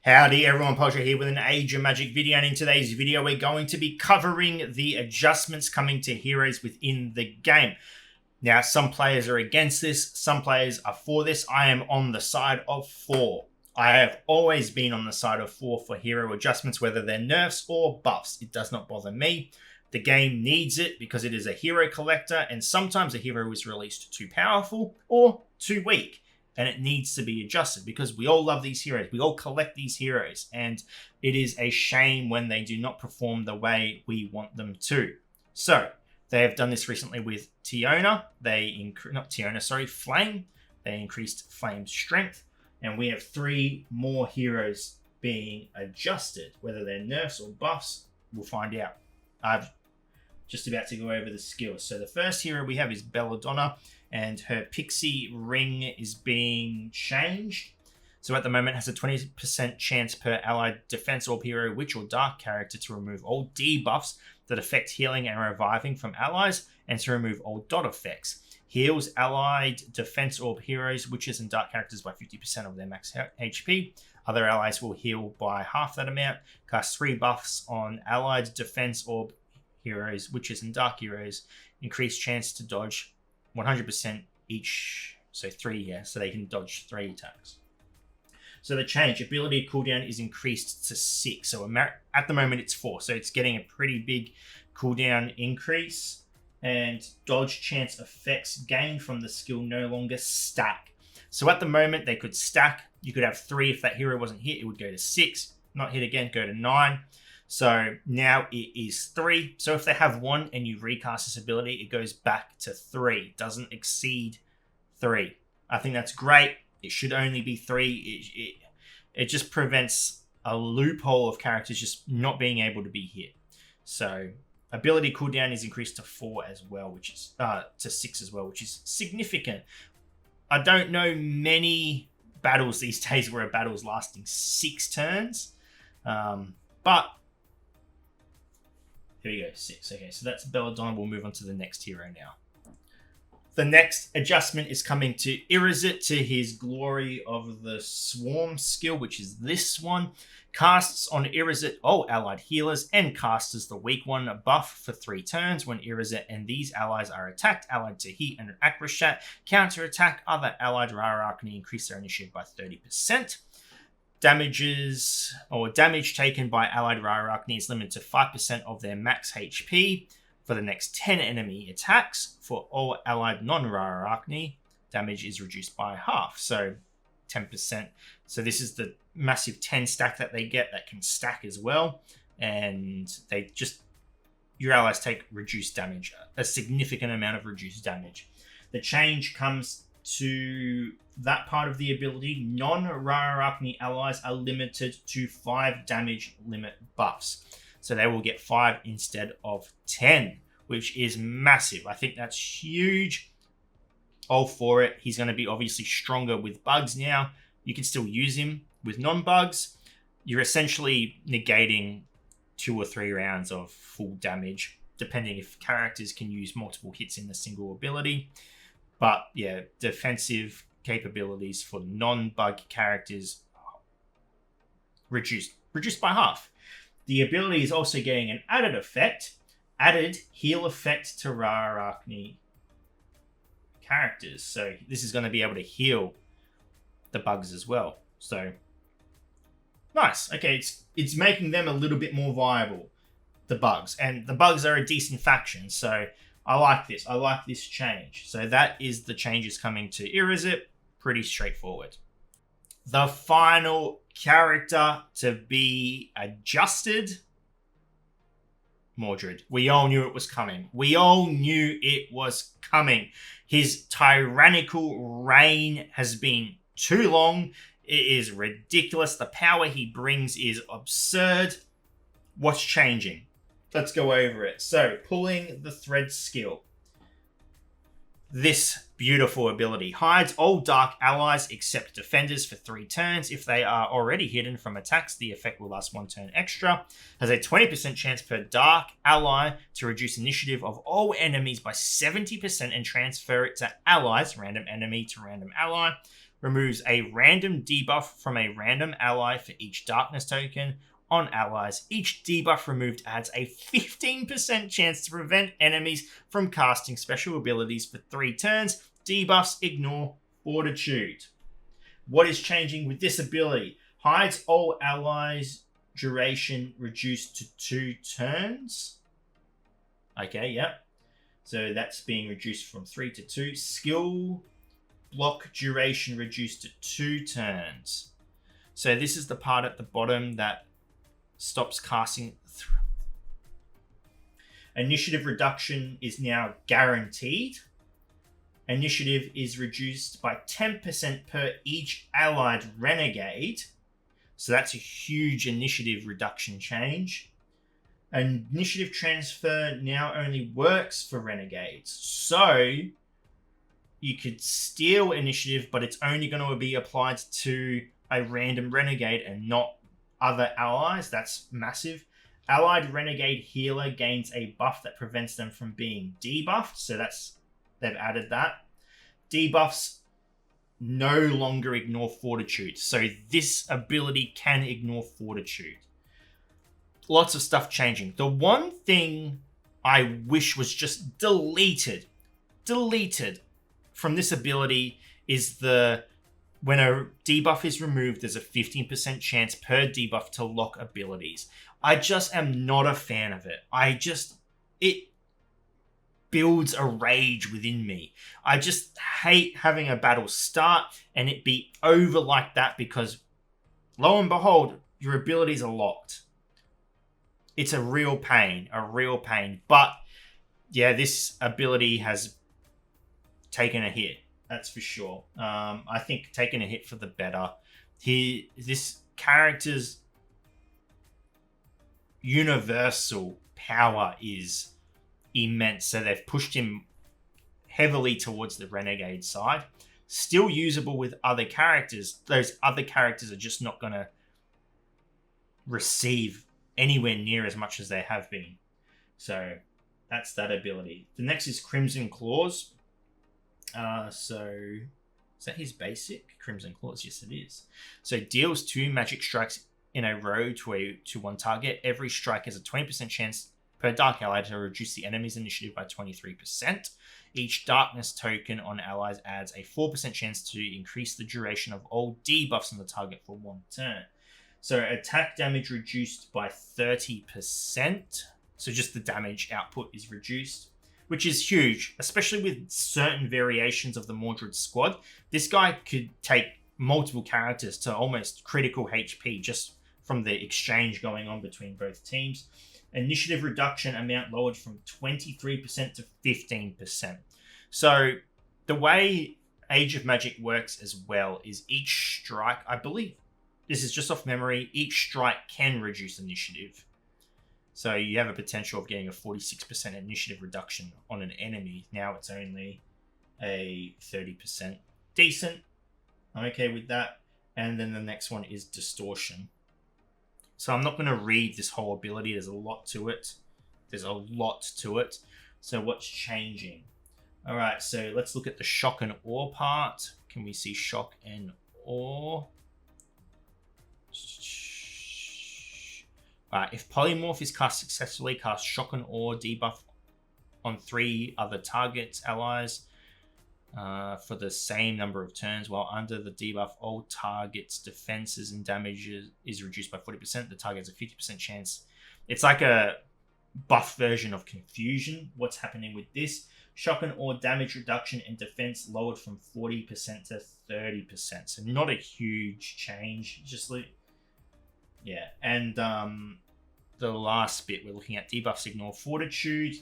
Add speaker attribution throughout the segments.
Speaker 1: Howdy everyone, Potter here with an Age of Magic video, and in today's video we're going to be covering the adjustments coming to heroes within the game. Now, some players are against this, some players are for this. I am on the side of 4. I have always been on the side of 4 for hero adjustments, whether they're nerfs or buffs. It does not bother me. The game needs it because it is a hero collector, and sometimes a hero is released too powerful or too weak. And it needs to be adjusted because we all love these heroes. We all collect these heroes. And it is a shame when they do not perform the way we want them to. So, they have done this recently with Flame. They increased Flame's strength. And we have 3 more heroes being adjusted. Whether they're nerfs or buffs, we'll find out. I'm just about to go over the skills. So the first hero we have is Belladonna, and her pixie ring is being changed. So at the moment it has a 20% chance per allied defense orb hero, witch or dark character to remove all debuffs that affect healing and reviving from allies, and to remove all dot effects. Heals allied defense orb heroes, witches and dark characters by 50% of their max HP. Other allies will heal by half that amount. Cast 3 buffs on allied defense orb heroes, witches and dark heroes. Increased chance to dodge 100% each, so 3 here, so they can dodge 3 attacks. So the change, ability cooldown is increased to 6, so at the moment it's 4, so it's getting a pretty big cooldown increase. And dodge chance effects gained from the skill no longer stack. So at the moment they could stack, you could have 3 if that hero wasn't hit, it would go to 6, not hit again, go to 9. So now it is 3. So if they have 1 and you recast this ability, it goes back to 3. It doesn't exceed 3. I think that's great. It should only be 3. It just prevents a loophole of characters just not being able to be hit. So ability cooldown is increased to 4 as well, which is to 6 as well, which is significant. I don't know many battles these days where a battle is lasting 6 turns, but here we go, 6. Okay, so that's Belladonna. We'll move on to the next hero now. The next adjustment is coming to Irzik, to his Glory of the Swarm skill, which is this one. Casts on Irzik all allied healers and casters the weak one buff for 3 turns. When Irzik and these allies are attacked, allied to heat and Acroshat, counter-attack other allied Rararachni, increase their initiative by 30%. Damage taken by allied Rararachni is limited to 5% of their max HP for the next 10 enemy attacks. For all allied non-Rararachni, damage is reduced by half, so 10%. So this is the massive 10 stack that they get that can stack as well, and your allies take reduced damage, a significant amount of reduced damage. The change comes to that part of the ability. Non-Rararachni allies are limited to 5 damage limit buffs. So they will get 5 instead of 10, which is massive. I think that's huge. All for it. He's going to be obviously stronger with bugs now. You can still use him with non-bugs. You're essentially negating 2 or 3 rounds of full damage, depending if characters can use multiple hits in a single ability. But yeah, defensive capabilities for non-bug characters reduced by half. The ability is also getting an added effect, added heal effect to Rararachni characters. So this is going to be able to heal the bugs as well. So nice. Okay, it's making them a little bit more viable, the bugs. And the bugs are a decent faction, so I like this. I like this change. So that is the changes coming to Irzik. Pretty straightforward. The final character to be adjusted, Mordred. We all knew it was coming. His tyrannical reign has been too long. It is ridiculous. The power he brings is absurd. What's changing? Let's go over it. So, pulling the thread skill. This beautiful ability hides all dark allies except defenders for 3 turns. If they are already hidden from attacks, the effect will last 1 turn extra. Has a 20% chance per dark ally to reduce initiative of all enemies by 70% and transfer it to allies, random enemy to random ally. removes a random debuff from a random ally for each darkness token on allies. Each debuff removed adds a 15% chance to prevent enemies from casting special abilities for 3 turns. Debuffs ignore Fortitude. What is changing with this ability? Hides all allies' duration reduced to 2 turns. Okay, yep. So that's being reduced from 3 to 2. Skill block duration reduced to 2 turns. So this is the part at the bottom that stops casting. Initiative reduction is now guaranteed. Initiative is reduced by 10% per each allied renegade. So that's a huge initiative reduction change. Initiative transfer now only works for renegades. So you could steal initiative, but it's only going to be applied to a random renegade and not other allies. That's massive. Allied renegade healer gains a buff that prevents them from being debuffed. So they've added that. Debuffs no longer ignore Fortitude. So this ability can ignore Fortitude. Lots of stuff changing. The one thing I wish was just deleted from this ability is when a debuff is removed, there's a 15% chance per debuff to lock abilities. I just am not a fan of it. It builds a rage within me. I just hate having a battle start and it be over like that because, lo and behold, your abilities are locked. It's a real pain. But, yeah, this ability has taken a hit. That's for sure. I think taking a hit for the better. This character's universal power is immense. So they've pushed him heavily towards the renegade side. Still usable with other characters. Those other characters are just not going to receive anywhere near as much as they have been. So that's that ability. The next is Crimson Claws. So is that his basic? Crimson Claws, yes it is. So deals 2 magic strikes in a row to one target. Every strike has a 20% chance per dark ally to reduce the enemy's initiative by 23%. Each darkness token on allies adds a 4% chance to increase the duration of all debuffs on the target for 1 turn. So attack damage reduced by 30%. So just the damage output is reduced, which is huge, especially with certain variations of the Mordred squad. This guy could take multiple characters to almost critical HP just from the exchange going on between both teams. Initiative reduction amount lowered from 23% to 15%. So the way Age of Magic works as well is each strike, I believe, this is just off memory, each strike can reduce initiative. So you have a potential of getting a 46% initiative reduction on an enemy. Now it's only a 30%. Decent. I'm okay with that. And then the next one is Distortion. So I'm not going to read this whole ability. There's a lot to it. So what's changing? All right, so let's look at the Shock and Awe part. Can we see Shock and Awe? Alright, if Polymorph is cast successfully, cast Shock and Awe debuff on 3 other targets, allies, for the same number of turns, while under the debuff, all targets' defenses and damage is reduced by 40%. The target has a 50% chance. It's like a buff version of Confusion. What's happening with this? Shock and Awe damage reduction and defense lowered from 40% to 30%. So not a huge change. Just like, yeah. And the last bit, we're looking at debuffs ignore Fortitude.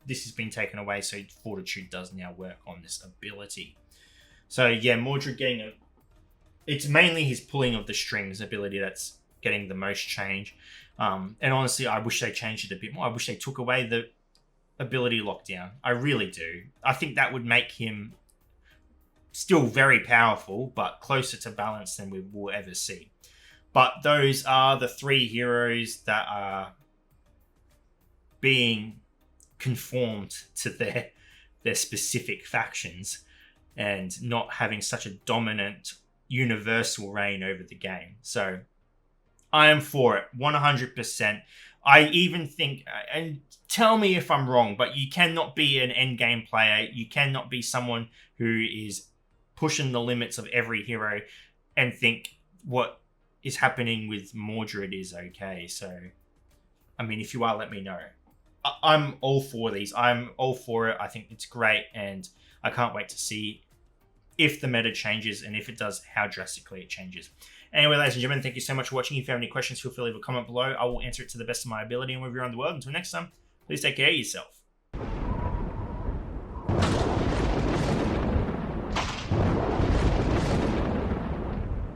Speaker 1: This has been taken away, so Fortitude does now work on this ability. So yeah, Mordred getting it's mainly his pulling of the strings ability that's getting the most change. And honestly, I wish they changed it a bit more. I wish they took away the ability lockdown. I really do. I think that would make him still very powerful, but closer to balance than we will ever see. But those are the 3 heroes that are being conformed to their specific factions. and not having such a dominant universal reign over the game. So I am for it 100%. I even think, and tell me if I'm wrong, but you cannot be an end game player. You cannot be someone who is pushing the limits of every hero and think what is happening with Mordred is okay. So, I mean, if you are, let me know. I'm all for these. I'm all for it. I think it's great, and I can't wait to see if the meta changes, and if it does, how drastically it changes. Anyway, ladies and gentlemen, thank you so much for watching. If you have any questions, feel free to leave a comment below. I will answer it to the best of my ability and wherever you're on the world. Until next time, please take care of yourself.